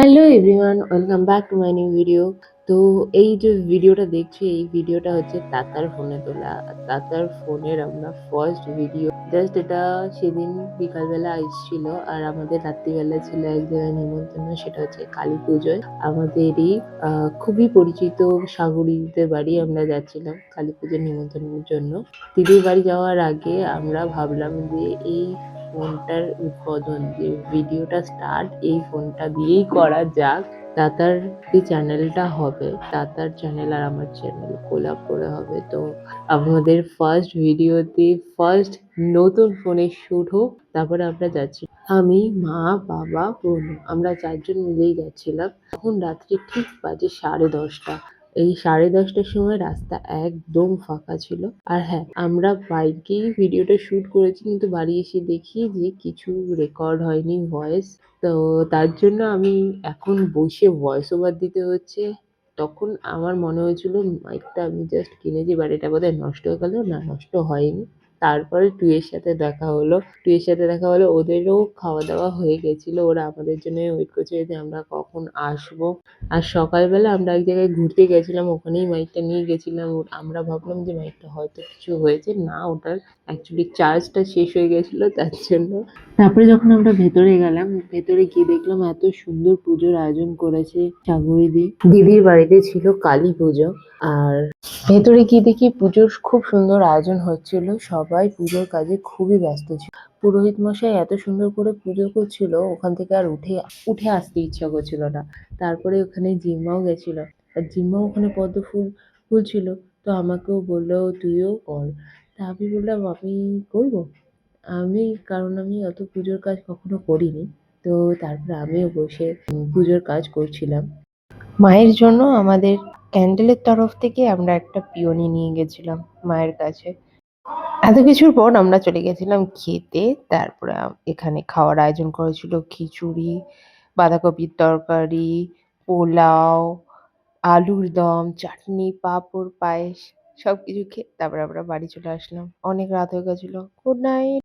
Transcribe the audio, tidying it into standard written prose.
Hello everyone, welcome back to my new video. তো এই যে ভিডিওটা দেখছি, এই ভিডিওটা হচ্ছে তাতার ফোনে তোলা। তাতার ফোনের আমরা ফার্স্ট ভিডিও জাস্ট এটা সেদিন বিকালবেলা এসেছিল, আর আমাদের রাত্রিবেলা ছিল এক জায়গায় নিমন্ত্রণ, সেটা হচ্ছে কালী পুজোয়। আমাদেরই খুবই পরিচিত সাগরীদের বাড়ি আমরা যাচ্ছিলাম কালী পুজোর নিমন্ত্রণের জন্য। দিদির বাড়ি যাওয়ার আগে আমরা ভাবলাম যে এই ফোনটার উদ্বোধন, যে ভিডিওটা স্টার্ট এই ফোনটা দিয়েই করা যাক। তাতার যে চ্যানেলটা হবে, তাতার চ্যানেল আর আমার চ্যানেল কোলাব করে হবে। তো আমাদের ফার্স্ট ভিডিওতে ফার্স্ট নতুন ফোনে শুট হোক, তারপরে আমরা যাচ্ছি। আমি, মা, বাবা, বোন, আমরা ৪ জন মিলেই যাচ্ছিলাম। তখন রাত্রি ঠিক বাজে 10:30। এই 10:30টার সময় রাস্তা একদম ফাঁকা ছিল। আর হ্যাঁ, আমরা বাইকেই ভিডিওটা শুট করেছি, কিন্তু বাড়ি এসে দেখি যে কিছু রেকর্ড হয়নি ভয়েস। তো তার জন্য আমি এখন বসে ভয়েস ওভার দিতে হচ্ছে। তখন আমার মনে হয়েছিল মাইকটা আমি জাস্ট কিনেছি, বাট এটা বোধহয় নষ্ট হয়ে গেল। না, নষ্ট হয়নি। তারপরে টুয়ের সাথে দেখা হলো। ওদেরও খাওয়া দাওয়া হয়ে গেছিল। ওরা আমাদের জন্য ওয়েট করছে যে আমরা কখন আসবো। আর সকালবেলা আমরা এক জায়গায় ঘুরতে গেছিলাম, ওখানেই মাইকটা নিয়ে গেছিলাম। আমরা ভাবলাম যে মাইকটা হয়তো কিছু হয়েছে, না ওটার অ্যাকচুয়ালি চার্জটা শেষ হয়ে গেছিল, তার জন্য। তারপরে যখন আমরা ভেতরে গেলাম, ভেতরে গিয়ে দেখলাম এত সুন্দর পুজোর আয়োজন করেছে সাগরিদি। দিদির বাড়িতে ছিল কালী পুজো, আর ভেতরে গিয়ে দেখি পুজোর খুব সুন্দর আয়োজন হচ্ছিল। সবাই পুজোর কাজে খুবই ব্যস্ত ছিল। পুরোহিত মশাই এত সুন্দর করে পুজো করছিল, ওখান থেকে আর উঠে উঠে আসতে ইচ্ছা করছিল না। তারপরে ওখানে জিম্মাও গেছিল, আর জিম্মাও ওখানে পদ্ম ফুল ফুলছিল। তো আমাকেও বললো তুইও কর। তা আমি বললাম আমি করবো। কারণ আমি অত পুজোর কাজ কখনো করিনি। তো তারপরে আমিও বসে পুজোর কাজ করছিলাম। মায়ের জন্য আমাদের ক্যান্ডেলের তরফ থেকে আমরা একটা পিওনি নিয়ে গেছিলাম মায়ের কাছে। এত কিছুর পর আমরা চলে গেছিলাম খেতে। তারপরে এখানে খাওয়ার আয়োজন করেছিল খিচুড়ি, বাঁধাকপির তরকারি, পোলাও, আলুর দম, চাটনি, পাঁপড়, পায়েস, সবকিছু খেয়ে তারপরে আমরা বাড়ি চলে আসলাম। অনেক রাত হয়ে গেছিল। Good night.